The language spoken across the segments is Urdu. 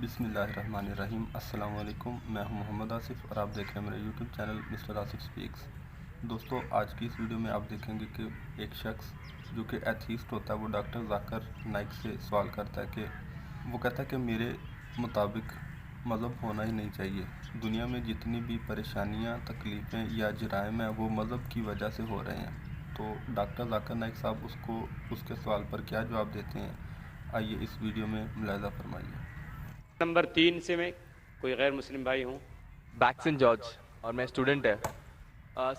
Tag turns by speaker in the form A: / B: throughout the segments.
A: بسم اللہ الرحمن الرحیم۔ السلام علیکم، میں ہوں محمد آصف اور آپ دیکھ رہے ہیں میرا YouTube channel mister Asif specs. دوستو، آج کی اس ویڈیو میں آپ دیکھیں گے کہ ایک شخص جو کہ ایتھیسٹ ہوتا ہے وہ ڈاکٹر ذاکر نائک سے سوال کرتا ہے کہ وہ کہتا ہے کہ میرے مطابق مذہب ہونا ہی نہیں چاہیے۔ دنیا میں جتنی بھی پریشانیاں، تکلیفیں یا جرائم ہیں وہ مذہب کی وجہ سے ہو رہے ہیں۔ تو ڈاکٹر ذاکر نائک صاحب اس کے سوال پر کیا جواب دیتے ہیں، آئیے اس ویڈیو میں ملاحظہ فرمائیے۔
B: نمبر 3 سے میں کوئی غیر مسلم بھائی ہوں۔
C: بیکسن جارج اور میں اسٹوڈنٹ ہے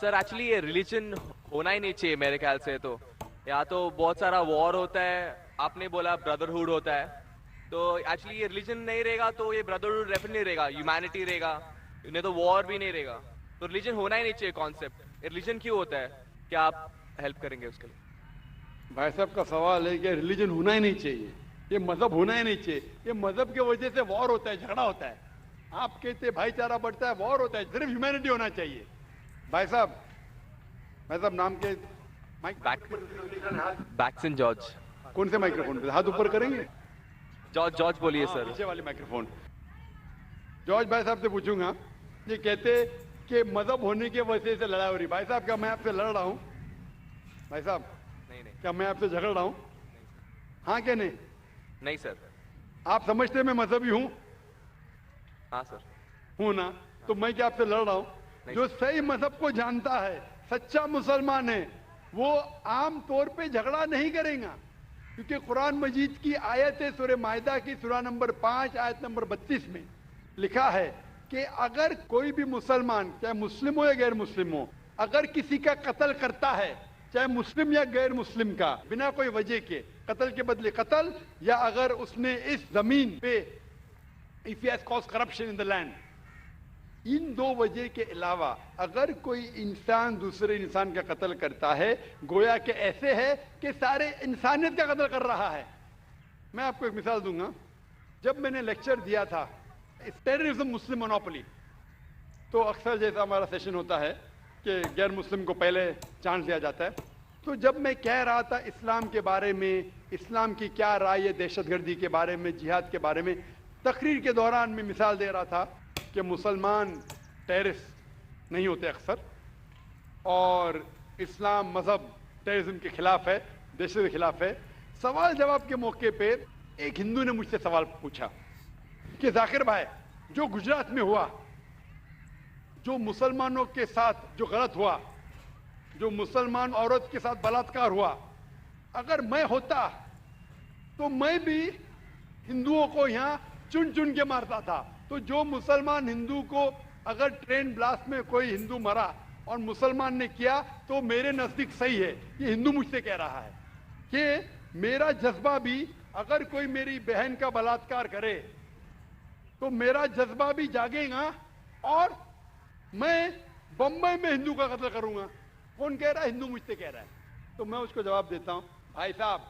C: سر۔ ایکچولی یہ ریلیجن ہونا ہی نہیں چاہیے میرے خیال سے۔ تو یا تو بہت سارا وار ہوتا ہے، آپ نے بولا بردرہوڈ ہوتا ہے، تو ایکچولی یہ ریلیجن نہیں رہے گا تو یہ بردرہوڈ ڈیفینیٹلی نہیں رہے گا، ہیومینٹی رہے گا، نہیں تو وار بھی نہیں رہے گا۔ تو ریلیجن ہونا ہی نہیں چاہیے کانسیپٹ۔ ریلیجن کیوں ہوتا ہے؟ کیا آپ ہیلپ کریں گے اس کے لیے؟
D: بھائی صاحب کا سوال ہے کہ ریلیجن ہونا ہی نہیں چاہیے، یہ مذہب ہونا ہی نہیں چاہیے، یہ مذہب کی وجہ سے وار ہوتا ہے، جھگڑا ہوتا ہے۔ آپ کہتے بھائی چارہ بڑھتا ہے، وار ہوتا ہے، صرف ہیومینٹی ہونا چاہیے۔ بھائی صاحب نام کے
C: بیکسن جارج۔
D: کون سے مائکروفون پہ ہاتھ اوپر کریں گے؟
C: جارج بولیے سر۔
D: پیچھے والے مائکروفون۔ جارج بھائی صاحب سے پوچھوں گا، یہ کہتے کہ مذہب ہونے کی وجہ سے لڑائی ہو رہی۔ بھائی صاحب کیا میں آپ سے لڑ رہا ہوں؟ بھائی صاحب
C: نہیں
D: کیا میں آپ سے جھگڑ رہا ہوں؟ ہاں کہ نہیں؟
C: نہیں سر۔
D: آپ سمجھتے ہیں میں مذہبی ہوں؟
C: ہاں سر۔
D: ہوں نا؟ تو میں کیا آپ سے لڑ رہا ہوں؟ جو صحیح مذہب کو جانتا ہے، سچا مسلمان ہے، وہ عام طور پہ جھگڑا نہیں کرے گا، کیونکہ قرآن مجید کی آیت ہے، سورہ مائدہ کی سورہ نمبر 5 آیت نمبر 32 میں لکھا ہے کہ اگر کوئی بھی مسلمان، چاہے مسلم ہو یا غیر مسلم ہو، اگر کسی کا قتل کرتا ہے، چاہے مسلم یا غیر مسلم کا، بنا کوئی وجہ کے، قتل کے بدلے قتل، یا اگر اس نے اس زمین پہ if he has caused corruption in the land، ان دو وجہ کے علاوہ اگر کوئی انسان دوسرے انسان کا قتل کرتا ہے، گویا کہ ایسے ہے کہ سارے انسانیت کا قتل کر رہا ہے۔ میں آپ کو ایک مثال دوں گا۔ جب میں نے لیکچر دیا تھا ٹیررزم مسلم مونوپولی، تو اکثر جیسا ہمارا سیشن ہوتا ہے کہ غیر مسلم کو پہلے چانس دیا جاتا ہے، تو جب میں کہہ رہا تھا اسلام کے بارے میں، اسلام کی کیا رائے ہے دہشت گردی کے بارے میں، جہاد کے بارے میں، تقریر کے دوران میں مثال دے رہا تھا کہ مسلمان ٹیررسٹ نہیں ہوتے اکثر، اور اسلام مذہب ٹیررزم کے خلاف ہے، دہشت کے خلاف ہے۔ سوال جواب کے موقع پہ ایک ہندو نے مجھ سے سوال پوچھا کہ ذاکر بھائی، جو گجرات میں ہوا، جو مسلمانوں کے ساتھ جو غلط ہوا، جو مسلمان عورت کے ساتھ بلاತ್ಕಾರ ہوا، اگر میں ہوتا تو میں بھی ہندوؤں کو یہاں چن چن کے مارتا تھا۔ تو جو مسلمان ہندو کو، اگر ٹرین بلاسٹ میں کوئی ہندو مرا اور مسلمان نے کیا تو میرے نزدیک صحیح ہے۔ یہ ہندو مجھ سے کہہ رہا ہے کہ میرا جذبہ بھی، اگر کوئی میری بہن کا بلاತ್ಕಾರ کرے تو میرا جذبہ بھی جاگے گا اور میں بمبئی میں ہندو کا قتل کروں گا۔ کون کہہ رہا ہے؟ ہندو مجھ سے کہہ رہا ہے۔ تو میں اس کو جواب دیتا ہوں، بھائی صاحب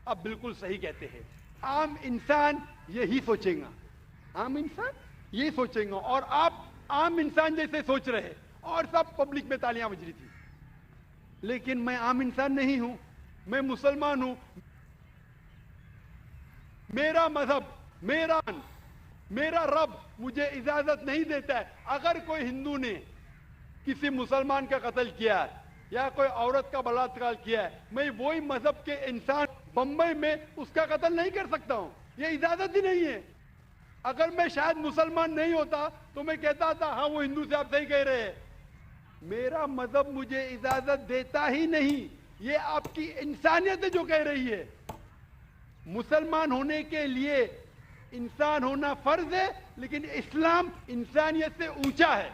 D: آپ بالکل صحیح کہتے ہیں، عام انسان یہی سوچیں گا، عام انسان یہی سوچیں گا، اور آپ عام انسان جیسے سوچ رہے، اور سب پبلک میں تالیاں بج رہی تھی، لیکن میں عام انسان نہیں ہوں، میں مسلمان ہوں۔ میرا مذہب، میرا رب مجھے اجازت نہیں دیتا ہے اگر کوئی ہندو نے کسی مسلمان کا قتل کیا ہے یا کوئی عورت کا بلاತ್ಕಾರ کیا ہے، میں وہی مذہب کے انسان بمبئی میں اس کا قتل نہیں کر سکتا ہوں، یہ اجازت ہی نہیں ہے۔ اگر میں شاید مسلمان نہیں ہوتا تو میں کہتا تھا ہاں وہ ہندو سے آپ صحیح کہہ رہے ہیں۔ میرا مذہب مجھے اجازت دیتا ہی نہیں، یہ آپ کی انسانیت جو کہہ رہی ہے۔ مسلمان ہونے کے لیے انسان ہونا فرض ہے، لیکن اسلام انسانیت سے اونچا ہے۔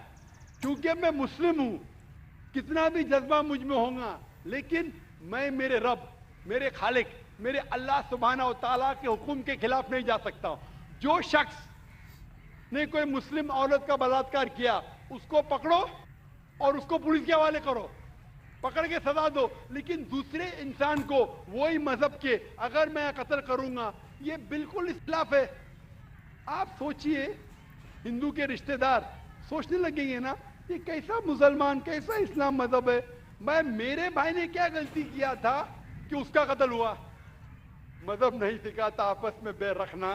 D: چونکہ میں مسلم ہوں، کتنا بھی جذبہ مجھ میں ہوگا، لیکن میں میرے رب، میرے خالق، میرے اللہ سبحانہ و تعالیٰ کے حکم کے خلاف نہیں جا سکتا ہوں۔ جو شخص نے کوئی مسلم عورت کا بلاತ್ಕಾರ کیا، اس کو پکڑو اور اس کو پولیس کے حوالے کرو، پکڑ کے سزا دو، لیکن دوسرے انسان کو وہی مذہب کے اگر میں قتل کروں گا، یہ بالکل خلاف ہے۔ آپ سوچئے، ہندو کے رشتہ دار سوچنے لگیں گے نا، یہ کیسا مسلمان، کیسا اسلام مذہب ہے؟ میرے بھائی نے کیا غلطی کیا تھا کہ اس کا قتل ہوا؟ مذہب نہیں سکھاتا آپس میں بیر رکھنا،